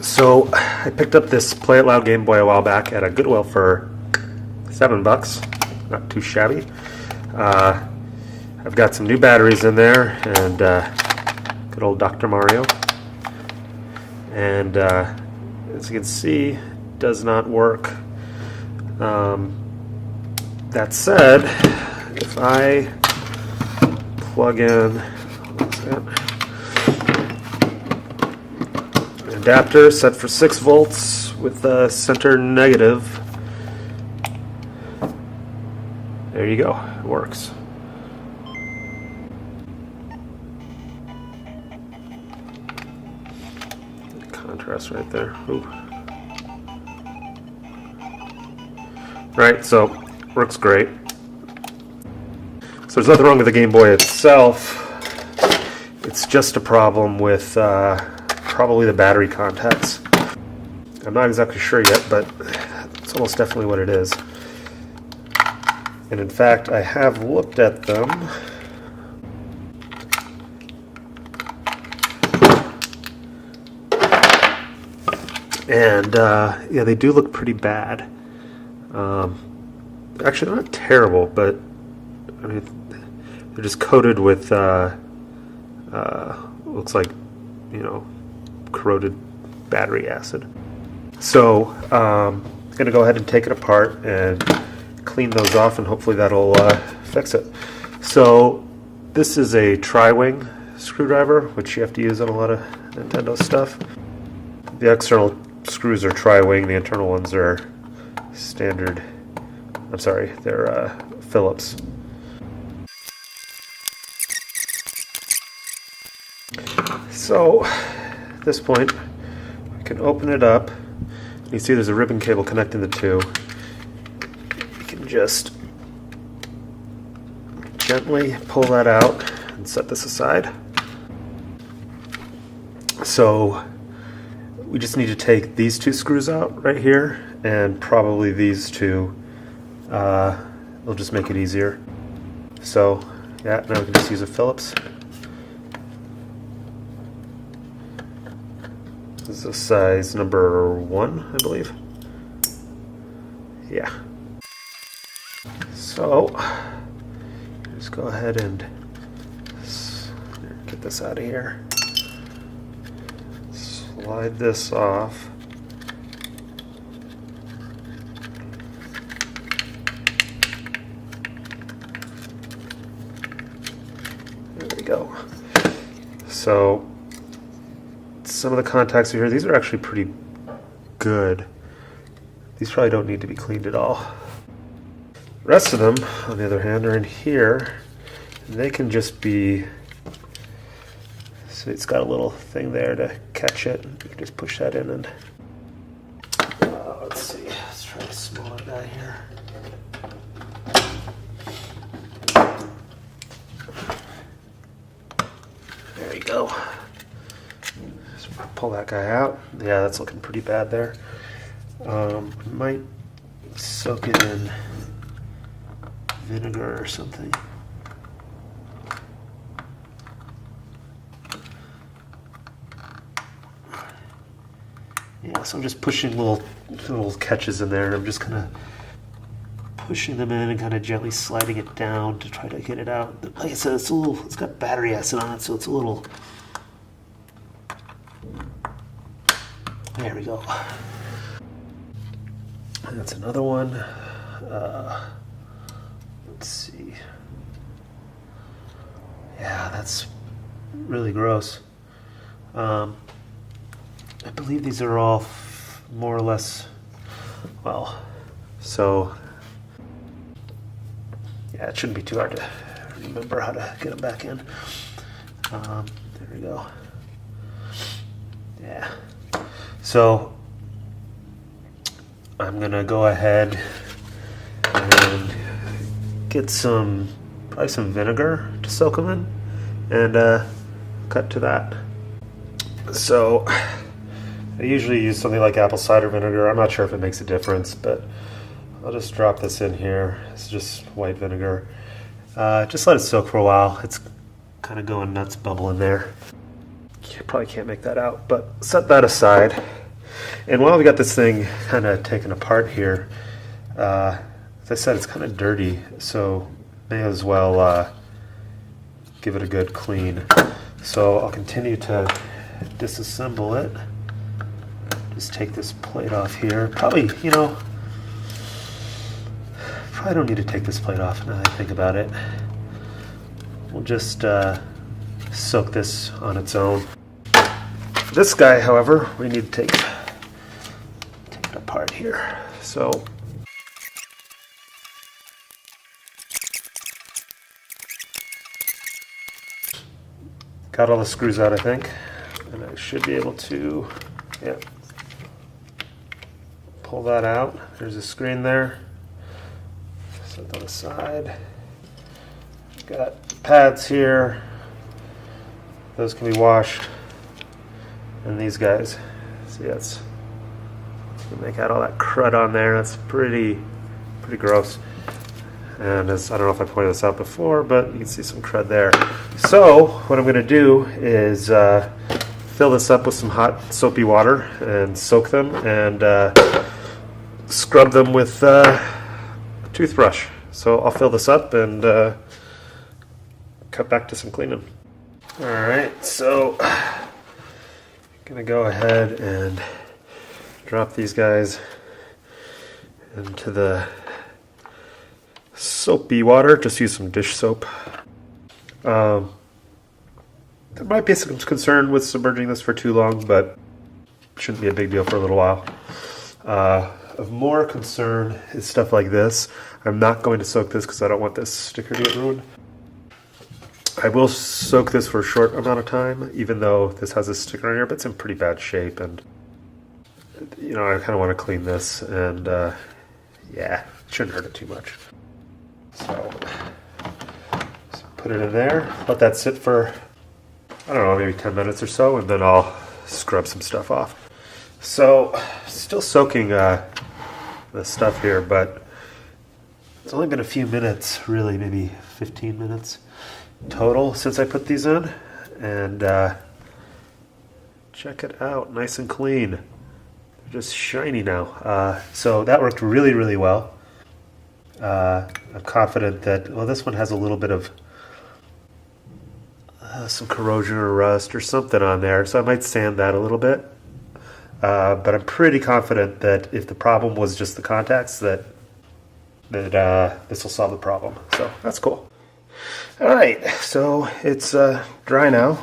So I picked up this Play It Loud Game Boy a while back at a Goodwill for $7. Not too shabby. I've got some new batteries in there and good old Dr. Mario. And as you can see, it does not work. That said, if I plug in an adapter set for 6 volts with the center negative, there you go, it works. Contrast right there. Ooh. Right, so works great. So there's nothing wrong with the Game Boy itself. It's just a problem with probably the battery contacts. I'm not exactly sure yet, but it's almost definitely what it is. And in fact, I have looked at them. And yeah, they do look pretty bad. Actually, they're not terrible, but I mean, they're just coated with looks like, you know, corroded battery acid. So I'm going to go ahead and take it apart and clean those off, and hopefully that'll fix it. So this is a tri-wing screwdriver, which you have to use on a lot of Nintendo stuff. The external screws are tri-wing, the internal ones are standard. I'm sorry, they're Phillips. So at this point, I can open it up. You see there's a ribbon cable connecting the two. You can just gently pull that out and set this aside. So we just need to take these 2 screws out right here, and probably these 2. It'll just make it easier. So yeah, now we can just use a Phillips. This is a size number 1, I believe. Yeah. So just go ahead and get this out of here. Slide this off. There we go. So some of the contacts are here. These are actually pretty good. These probably don't need to be cleaned at all. The rest of them, on the other hand, are in here. And they can just be... So it's got a little thing there to catch it. You can just push that in and... let's see. Let's try a smaller guy here. There you go. So pull that guy out. Yeah, that's looking pretty bad there. Might soak it in vinegar or something. Yeah, so I'm just pushing little catches in there, and I'm just kind of pushing them in and kind of gently sliding it down to try to get it out. Like I said, it's got battery acid on it, so it's a little... There we go. And that's another one. Let's see. Yeah, that's really gross. I believe these are all more or less, well, so yeah, it shouldn't be too hard to remember how to get them back in. There we go. Yeah. So I'm gonna go ahead and get probably some vinegar to soak them in, and cut to that. So I usually use something like apple cider vinegar. I'm not sure if it makes a difference, but I'll just drop this in here. It's just white vinegar. Just let it soak for a while. It's kind of going nuts, bubbling there. You probably can't make that out, but set that aside. And while we got this thing kind of taken apart here, as I said, it's kind of dirty, so may as well give it a good clean. So I'll continue to disassemble it. Just take this plate off here. Probably, you know, probably don't need to take this plate off now that I think about it. We'll just soak this on its own. For this guy, however, we need to take it apart here. So got all the screws out, I think, and I should be able to, yeah, pull that out. There's a screen there. Set that aside. Got pads here. Those can be washed. And these guys, see, that's make out all that crud on there. That's pretty gross. And as I don't know if I pointed this out before, but you can see some crud there. So what I'm going to do is fill this up with some hot soapy water and soak them and scrub them with a toothbrush. So I'll fill this up and cut back to some cleaning. Alright, so I'm going to go ahead and drop these guys into the soapy water. Just use some dish soap. There might be some concern with submerging this for too long, but it shouldn't be a big deal for a little while. Of more concern is stuff like this. I'm not going to soak this because I don't want this sticker to get ruined. I will soak this for a short amount of time, even though this has a sticker on here, but it's in pretty bad shape, and you know, I kind of want to clean this, and yeah, it shouldn't hurt it too much. So put it in there, let that sit for, I don't know, maybe 10 minutes or so, and then I'll scrub some stuff off. So, still soaking the stuff here, but it's only been a few minutes, really, maybe 15 minutes total since I put these in. And check it out, nice and clean. They're just shiny now. So that worked really well. I'm confident that, well, this one has a little bit of some corrosion or rust or something on there, so I might sand that a little bit. But I'm pretty confident that if the problem was just the contacts, that this will solve the problem. So that's cool. All right, so it's dry now.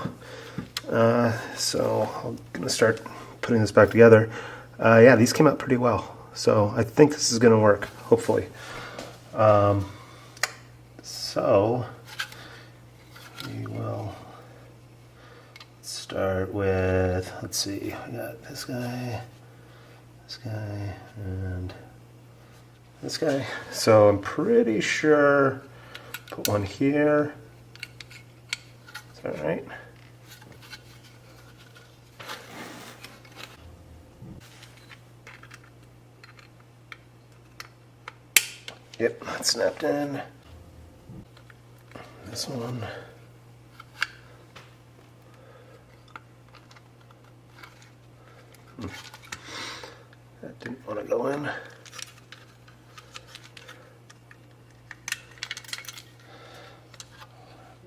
So I'm gonna start putting this back together. Yeah, these came out pretty well. So I think this is gonna work, hopefully. So we will start with, let's see, we got this guy, and this guy. So I'm pretty sure, put one here. Is that right? Yep, that snapped in. This one. That didn't want to go in.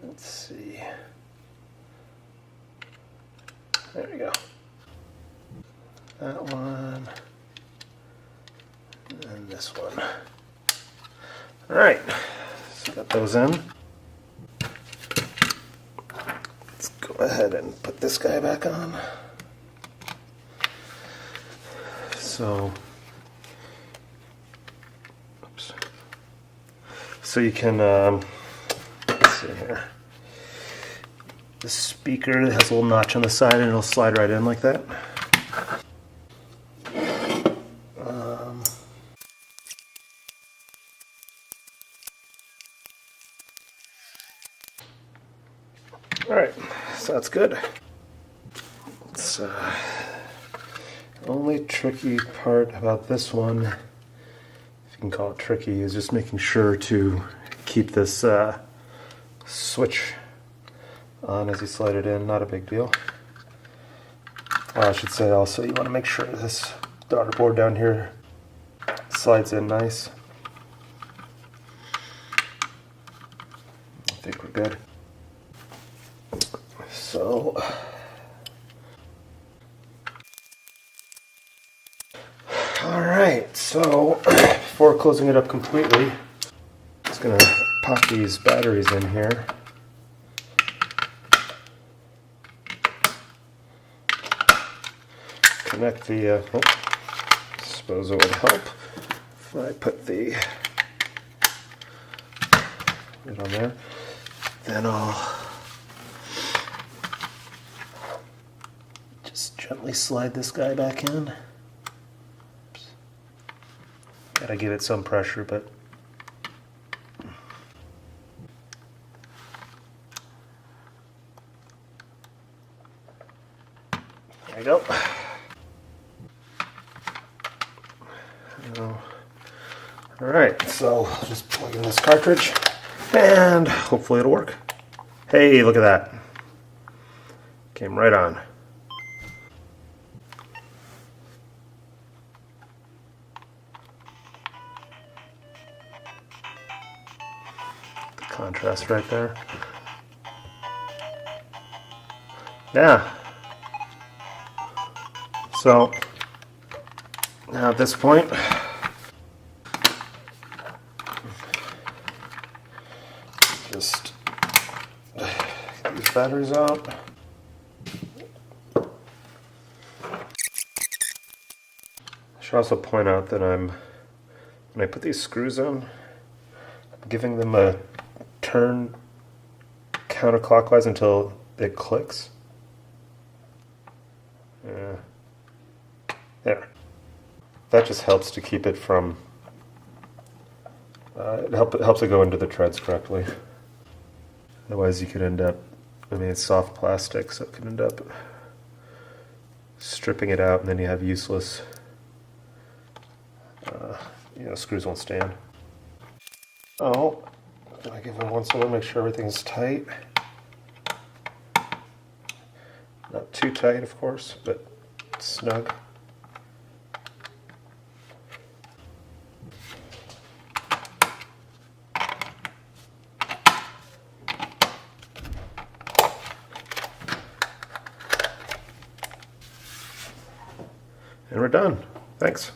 Let's see. There we go. That one. And this one. All right, so got those in. Let's go ahead and put this guy back on. So, oops. So you can, let's see here. The speaker has a little notch on the side, and it'll slide right in like that. Alright, so that's good. It's, the only tricky part about this one, if you can call it tricky, is just making sure to keep this switch on as you slide it in. Not a big deal. I should say also, you want to make sure this daughter board down here slides in nice. I think we're good. So, all right, so before closing it up completely, I'm just gonna pop these batteries in here. Connect the, I suppose it would help if I put the lid on there. Then I'll just gently slide this guy back in. Oops. Gotta give it some pressure, but there you go. Alright, so I'll just plug in this cartridge and hopefully it'll work. Hey, look at that. Came right on. The contrast right there. Yeah. So, now at this point, just get these batteries out. I should also point out that when I put these screws on, I'm giving them a turn counterclockwise until it clicks. Yeah. There. That just helps to keep it from, it helps it go into the treads correctly. Otherwise you could end up, it's soft plastic, so it could end up stripping it out and then you have useless, screws won't stand. Oh, I give it once over, make sure everything's tight. Not too tight, of course, but snug. And we're done. Thanks.